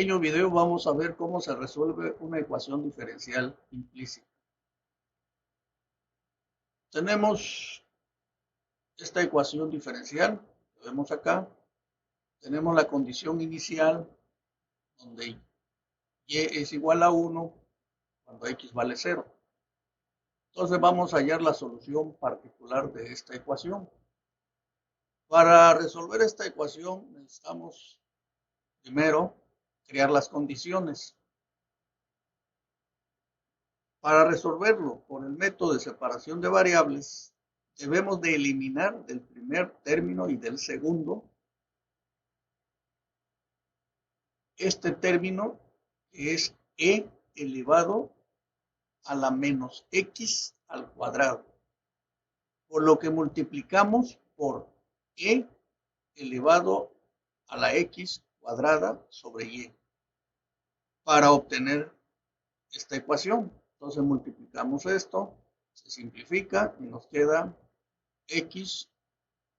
pequeño video vamos a ver cómo se resuelve una ecuación diferencial implícita. Tenemos esta ecuación diferencial, lo vemos acá. Tenemos la condición inicial donde y es igual a 1 cuando x vale 0. Entonces vamos a hallar la solución particular de esta ecuación. Para resolver esta ecuación necesitamos primero crear las condiciones. Para resolverlo por el método de separación de variables, debemos de eliminar del primer término y del segundo este término que es e elevado a la menos x al cuadrado, por lo que multiplicamos por e elevado a la x cuadrada sobre y para obtener esta ecuación. Entonces multiplicamos esto, se simplifica y nos queda x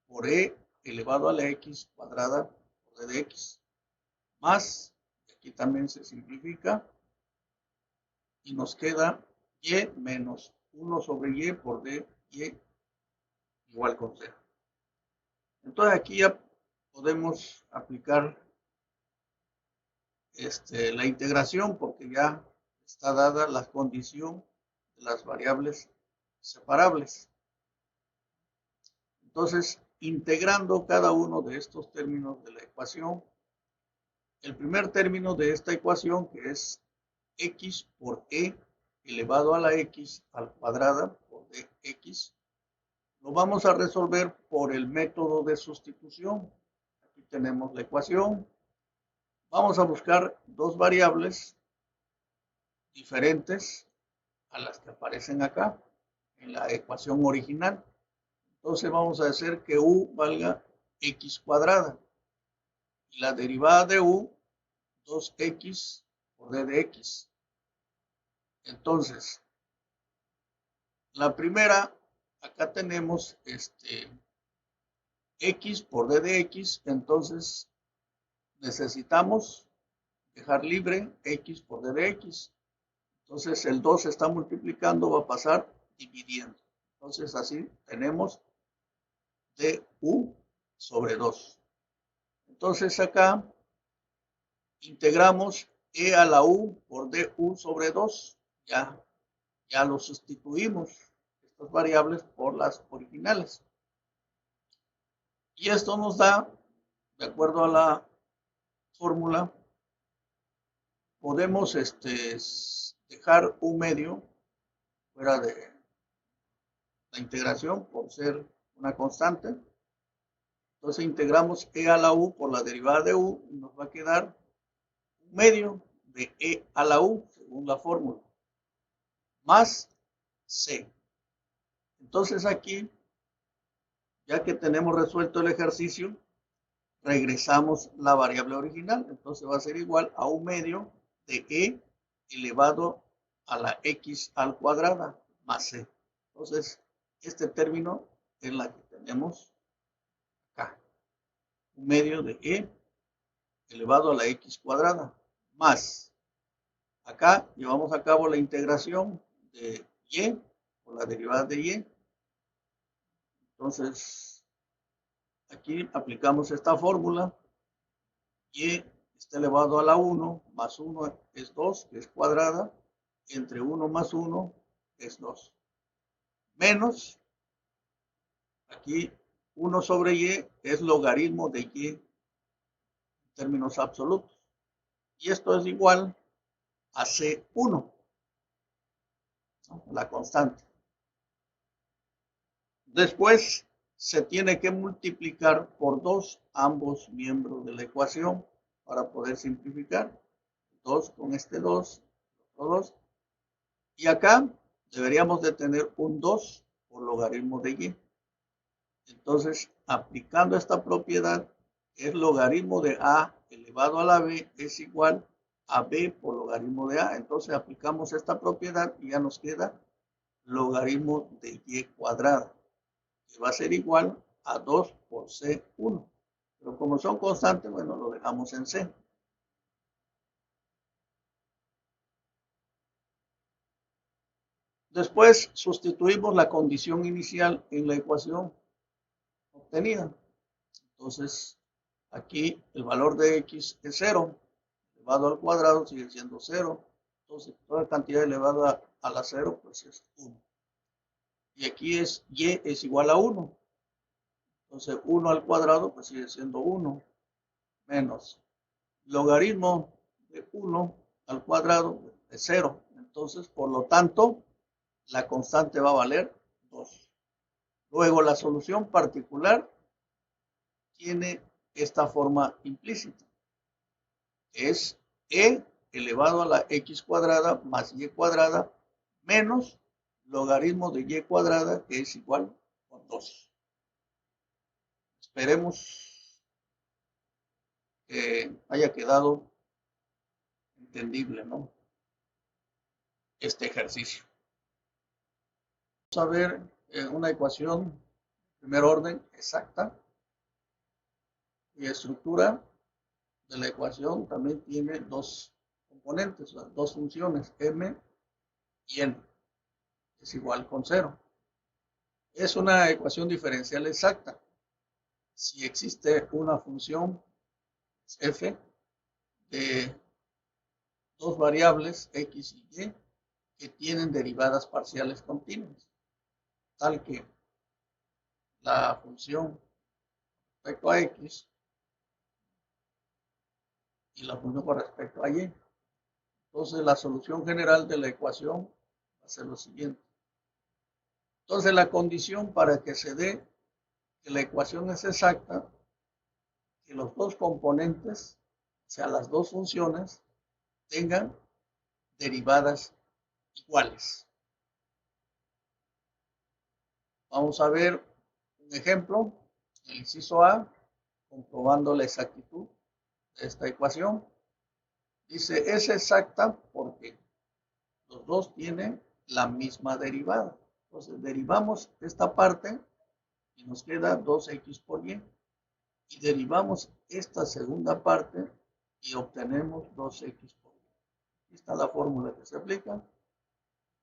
por e elevado a la x cuadrada por d de x, más, aquí también se simplifica, y nos queda y menos 1 sobre y por d y igual con 0. Entonces aquí ya podemos aplicar la integración porque ya está dada la condición de las variables separables. Entonces, integrando cada uno de estos términos de la ecuación, el primer término de esta ecuación, que es x por e elevado a la x al cuadrada por dx, lo vamos a resolver por el método de sustitución. Aquí tenemos la ecuación. Vamos a buscar dos variables diferentes a las que aparecen acá en la ecuación original. Entonces vamos a hacer que u valga x cuadrada y la derivada de u 2x por d de x. Entonces, la primera, acá tenemos x por d de x, entonces necesitamos dejar libre x por d de x. Entonces el 2 se está multiplicando, va a pasar dividiendo. Entonces así tenemos du sobre 2. Entonces acá integramos e a la u por du sobre 2. Ya lo sustituimos, estas variables, por las originales. Y esto nos da, de acuerdo a la fórmula, podemos dejar un medio fuera de la integración por ser una constante. Entonces integramos e a la u por la derivada de u y nos va a quedar un medio de e a la u según la fórmula más c. Entonces aquí, ya que tenemos resuelto el ejercicio, regresamos la variable original. Entonces va a ser igual a un medio de e elevado a la x al cuadrada más c. Entonces este término es la que tenemos acá. Un medio de e elevado a la x cuadrada más, acá llevamos a cabo la integración de y por la derivada de y. Entonces aquí aplicamos esta fórmula. Y está elevado a la 1 más 1 es 2, que es cuadrada, entre 1 más 1 es 2. Menos, aquí 1 sobre y es logaritmo de y en términos absolutos. Y esto es igual a C1, ¿no? La constante. Después se tiene que multiplicar por 2 ambos miembros de la ecuación para poder simplificar. 2 con este 2, otro 2. Y acá deberíamos de tener un 2 por logaritmo de y. Entonces, aplicando esta propiedad, es logaritmo de a elevado a la b es igual a b por logaritmo de a. Entonces, aplicamos esta propiedad y ya nos queda logaritmo de y cuadrada, que va a ser igual a 2 por c1. Pero como son constantes, bueno, lo dejamos en c. Después sustituimos la condición inicial en la ecuación obtenida. Entonces, aquí el valor de x es 0, elevado al cuadrado sigue siendo 0. Entonces, toda cantidad elevada a la 0, pues es 1. Y aquí es y es igual a 1. Entonces, 1 al cuadrado, pues sigue siendo 1, menos logaritmo de 1 al cuadrado de 0. Entonces, por lo tanto, la constante va a valer 2. Luego, la solución particular tiene esta forma implícita. Es e elevado a la x cuadrada más y cuadrada menos logaritmo de y cuadrada, que es igual a 2. Esperemos que haya quedado entendible, ¿no? Este ejercicio. Vamos a ver una ecuación de primer orden exacta, y estructura de la ecuación también tiene dos componentes, dos funciones, m y n, es igual con 0. Es una ecuación diferencial exacta si existe una función f de dos variables x y y que tienen derivadas parciales continuas, tal que la función respecto a x y la función con respecto a y. Entonces, la solución general de la ecuación va a ser lo siguiente. Entonces, la condición para que se dé que la ecuación es exacta, que los dos componentes, o sea, las dos funciones, tengan derivadas iguales. Vamos a ver un ejemplo, el inciso A, comprobando la exactitud de esta ecuación. Dice, es exacta porque los dos tienen la misma derivada. Entonces, derivamos esta parte y nos queda 2x por y. Y derivamos esta segunda parte y obtenemos 2x por y. Aquí está la fórmula que se aplica.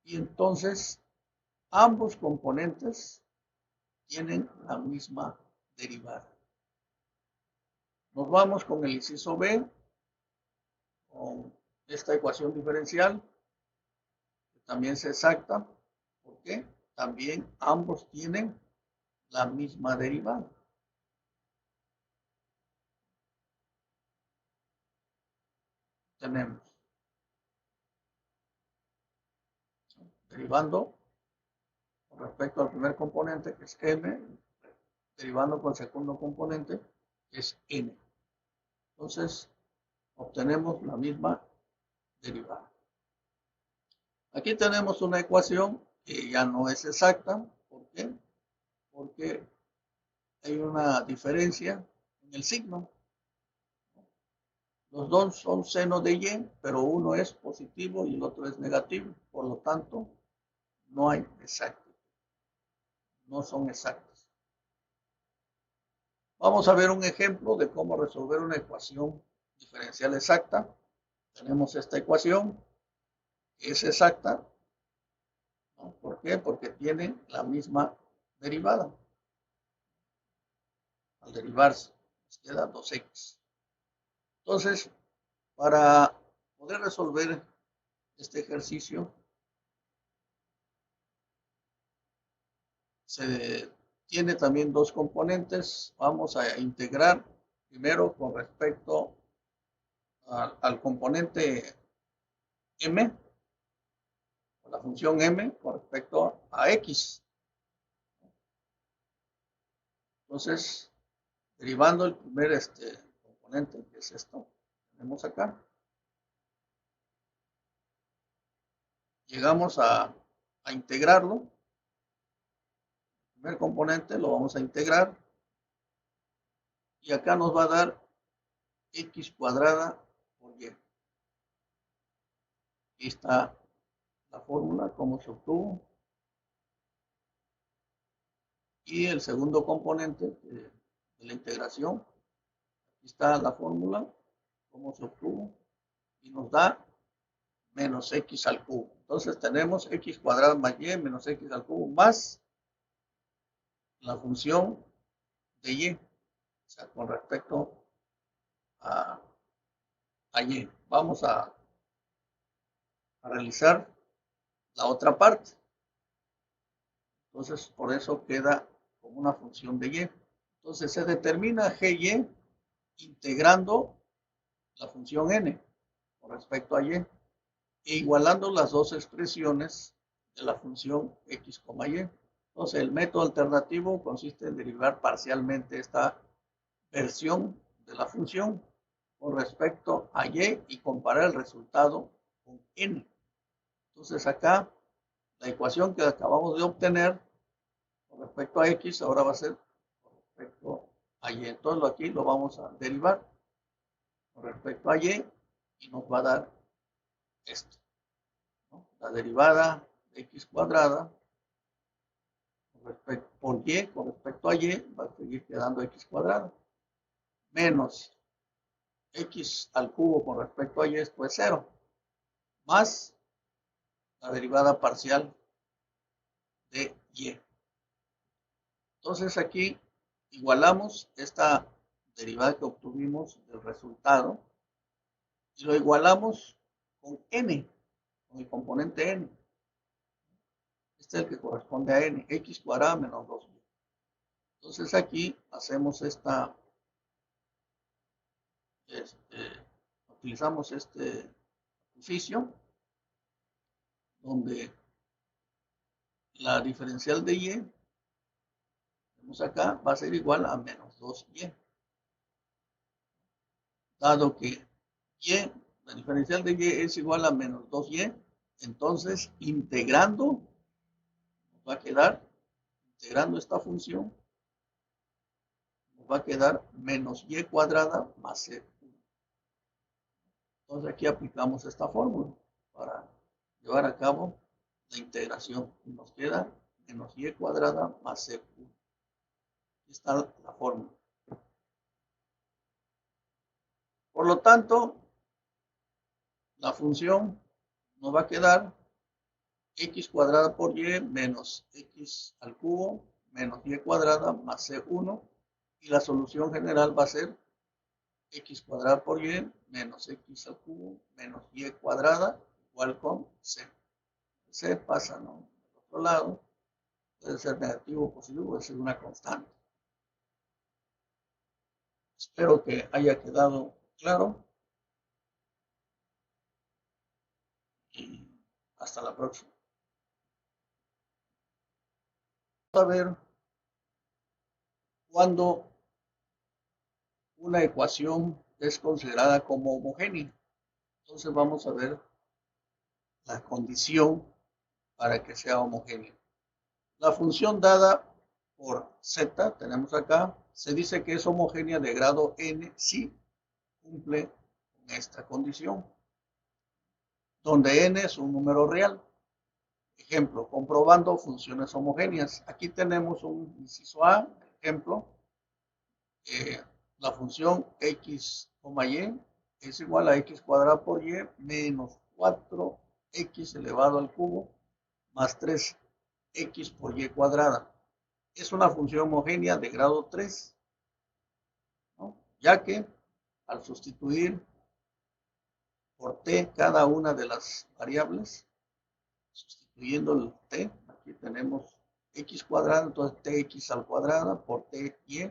Y entonces, ambos componentes tienen la misma derivada. Nos vamos con el inciso B, con esta ecuación diferencial, que también es exacta, porque también ambos tienen la misma derivada. Tenemos, derivando con respecto al primer componente, que es m, derivando con el segundo componente, que es n. Entonces, obtenemos la misma derivada. Aquí tenemos una ecuación que ya no es exacta. ¿Por qué? Porque hay una diferencia en el signo. Los dos son seno de y, pero uno es positivo y el otro es negativo. Por lo tanto, no hay exactitud. No son exactas. Vamos a ver un ejemplo de cómo resolver una ecuación diferencial exacta. Tenemos esta ecuación, que es exacta, ¿no? ¿Por qué? Porque tiene la misma derivada. Al derivarse, nos queda 2x. Entonces, para poder resolver este ejercicio, se tiene también dos componentes. Vamos a integrar primero con respecto al componente m, la función m con respecto a x. Entonces, derivando el primer componente, que es esto, tenemos acá, llegamos a integrarlo. El primer componente lo vamos a integrar y acá nos va a dar x cuadrada por y. Aquí está la fórmula, cómo se obtuvo. Y el segundo componente de la integración, aquí está la fórmula, cómo se obtuvo, y nos da menos x al cubo. Entonces tenemos x cuadrado más y menos x al cubo más la función de y, o sea, con respecto a y. Vamos a realizar la otra parte. Entonces, por eso queda como una función de y. Entonces, se determina gy integrando la función n con respecto a y e igualando las dos expresiones de la función x, y. Entonces, el método alternativo consiste en derivar parcialmente esta versión de la función con respecto a y comparar el resultado con n. Entonces, acá la ecuación que acabamos de obtener con respecto a x ahora va a ser con respecto a y. Entonces, aquí lo vamos a derivar con respecto a y nos va a dar esto, ¿no? La derivada de x cuadrada por y con respecto a y va a seguir quedando x cuadrada menos x al cubo con respecto a y, esto es 0, más la derivada parcial de y. Entonces aquí igualamos esta derivada que obtuvimos del resultado y lo igualamos con n, con el componente n. Este es el que corresponde a n, x cuadrada menos 2y. Entonces aquí hacemos utilizamos este oficio donde la diferencial de y, vemos acá, va a ser igual a menos 2y. Dado que y, la diferencial de y es igual a menos 2y, entonces integrando, nos va a quedar, integrando esta función, nos va a quedar menos y cuadrada más c. Entonces aquí aplicamos esta fórmula para llevar a cabo la integración y nos queda menos y cuadrada más c. Aquí está la fórmula. Por lo tanto, la función nos va a quedar x cuadrada por y menos x al cubo menos y cuadrada más c1 y la solución general va a ser x cuadrada por y menos x al cubo menos y cuadrada igual con c. C pasa, ¿no? Del otro lado, puede ser negativo o positivo, puede ser una constante. Espero que haya quedado claro y hasta la próxima. Vamos a ver cuando una ecuación es considerada como homogénea. Entonces vamos a ver la condición para que sea homogénea. La función dada por z, tenemos acá, se dice que es homogénea de grado n si cumple con esta condición, donde n es un número real. Ejemplo, comprobando funciones homogéneas. Aquí tenemos un inciso A, ejemplo, la función x, y es igual a x cuadrado por y menos 4x elevado al cubo más 3x por y cuadrada. Es una función homogénea de grado 3, ¿no? Ya que al sustituir por t cada una de las variables, sustituyendo el t, aquí tenemos x cuadrado, entonces tx al cuadrado por ty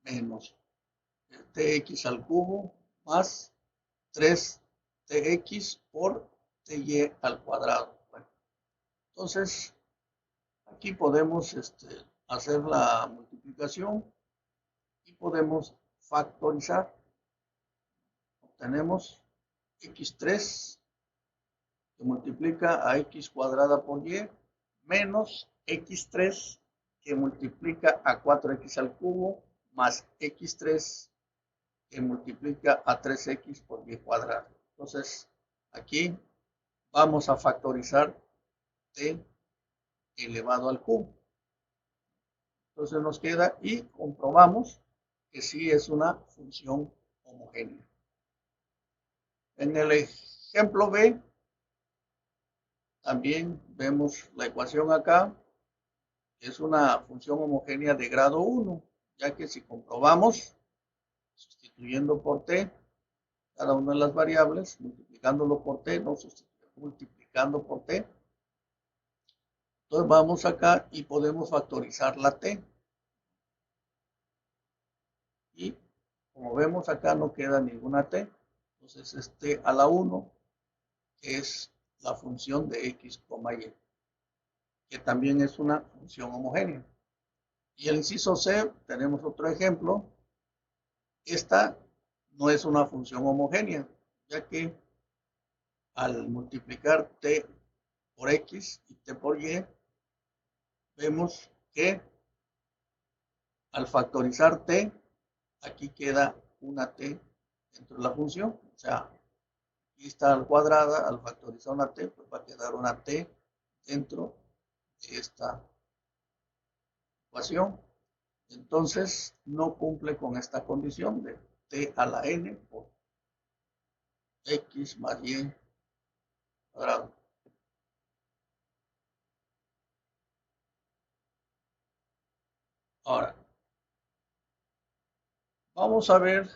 menos tx al cubo más 3tx por ty al cuadrado. Bueno, entonces, aquí podemos hacer la multiplicación y podemos factorizar. Obtenemos x3 que multiplica a x cuadrada por y menos x3 que multiplica a 4x al cubo más x3 que multiplica a 3x por y cuadrado. Entonces, aquí vamos a factorizar t elevado al cubo. Entonces nos queda y comprobamos que sí es una función homogénea. En el ejemplo B también vemos la ecuación acá, que es una función homogénea de grado 1, ya que si comprobamos, sustituyendo por t, cada una de las variables, multiplicándolo por t, no multiplicando por t, entonces vamos acá y podemos factorizar la t. Y como vemos acá no queda ninguna t, entonces es t a la 1, que es la función de x, y, que también es una función homogénea. Y el inciso C, tenemos otro ejemplo. Esta no es una función homogénea, ya que al multiplicar t por x y t por y, vemos que al factorizar t, aquí queda una t dentro de la función. O sea, aquí está al cuadrada, al factorizar una t, pues va a quedar una t dentro de esta ecuación. Entonces, no cumple con esta condición de t a la n por x más y cuadrado. Ahora, vamos a ver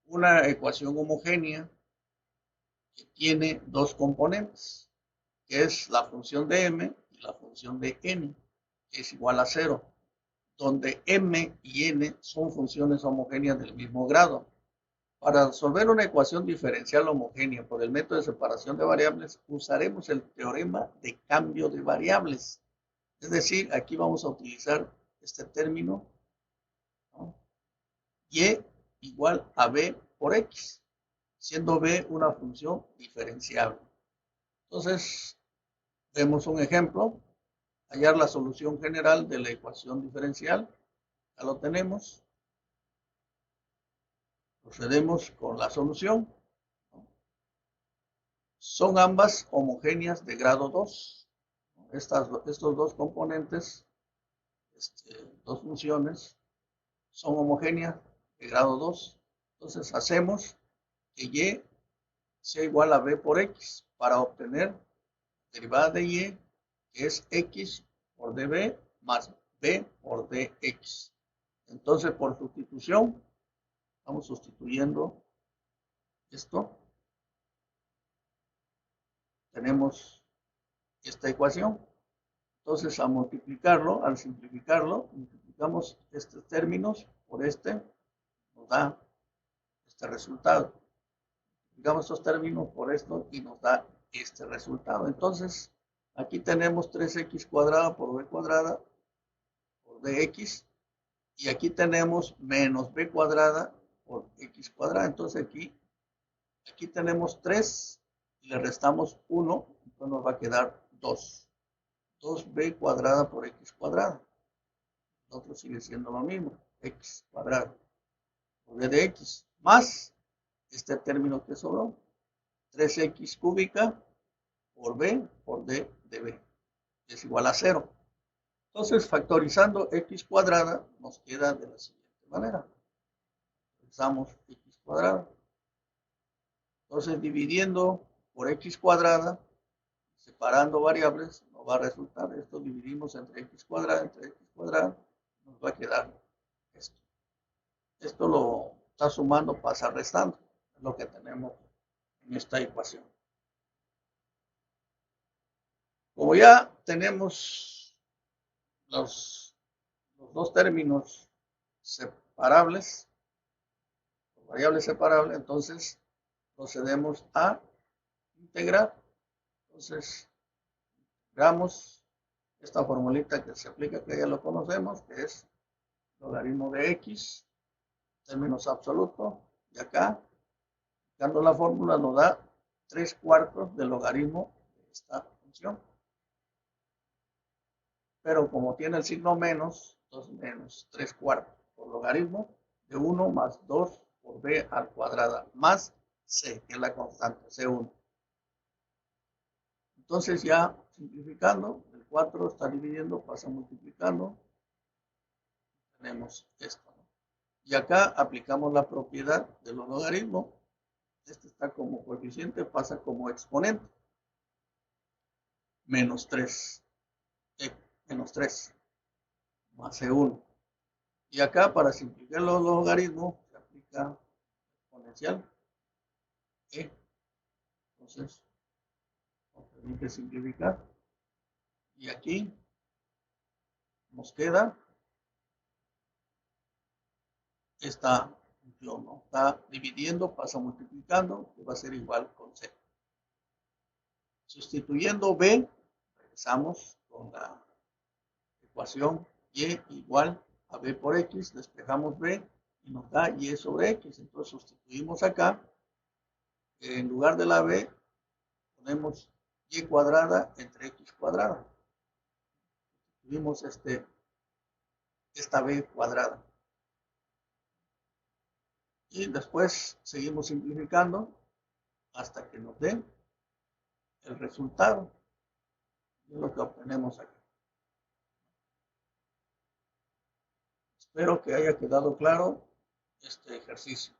una ecuación homogénea que tiene dos componentes, que es la función de m y la función de n, que es igual a 0, donde m y n son funciones homogéneas del mismo grado. Para resolver una ecuación diferencial homogénea por el método de separación de variables, usaremos el teorema de cambio de variables. Es decir, aquí vamos a utilizar este término, ¿no? Y igual a b por x, siendo b una función diferenciable. Entonces, vemos un ejemplo, hallar la solución general de la ecuación diferencial. Ya lo tenemos. Procedemos con la solución. Son ambas homogéneas de grado 2. Estos dos componentes, dos funciones, son homogéneas de grado 2. Entonces hacemos que y sea igual a b por x para obtener derivada de y, que es x por db más b por dx. Entonces, por sustitución, estamos sustituyendo esto. Tenemos esta ecuación. Entonces, al multiplicarlo, al simplificarlo, multiplicamos estos términos por este, nos da este resultado. Multiplicamos estos términos por esto y nos da este resultado. Entonces, aquí tenemos 3x cuadrada por b cuadrada por dx. Y aquí tenemos menos b cuadrada por x cuadrada. Entonces aquí tenemos 3 y le restamos 1. Entonces nos va a quedar 2. 2b cuadrada por x cuadrada. El otro sigue siendo lo mismo. X cuadrada por b de x. Más este término que sobró. 3x cúbica por b por d de b. Es igual a 0. Entonces, factorizando x cuadrada, nos queda de la siguiente manera. Usamos x cuadrada. Entonces, dividiendo por x cuadrada, separando variables, nos va a resultar esto. Dividimos entre x cuadrada, nos va a quedar esto. Esto lo está sumando, pasa restando. Es lo que tenemos en esta ecuación. Como ya tenemos los dos términos separables, variables separables, entonces procedemos a integrar. Entonces, veamos esta formulita que se aplica, que ya lo conocemos, que es logaritmo de x, términos absolutos, y acá, aplicando la fórmula, nos da 3/4 del logaritmo de esta función. Pero como tiene el signo menos, entonces menos 3/4 por logaritmo de 1 más 2 por b al cuadrado más c, que es la constante, c1. Entonces ya simplificando, el 4 está dividiendo, pasa multiplicando, tenemos esto, ¿no? Y acá aplicamos la propiedad de los logaritmos, este está como coeficiente, pasa como exponente. Menos 3, menos 3, más C1. Y acá, para simplificar los logaritmos, se aplica exponencial E. Entonces, nos permite simplificar. Y aquí nos queda esta función, ¿no? Está dividiendo, pasa multiplicando, que va a ser igual con C. Sustituyendo B, regresamos con la ecuación Y igual a B por X, despejamos B y nos da Y sobre X. Entonces sustituimos acá, en lugar de la B, ponemos Y cuadrada entre X cuadrada. Sustituimos esta B cuadrada. Y después seguimos simplificando hasta que nos dé el resultado de lo que obtenemos aquí. Espero que haya quedado claro este ejercicio.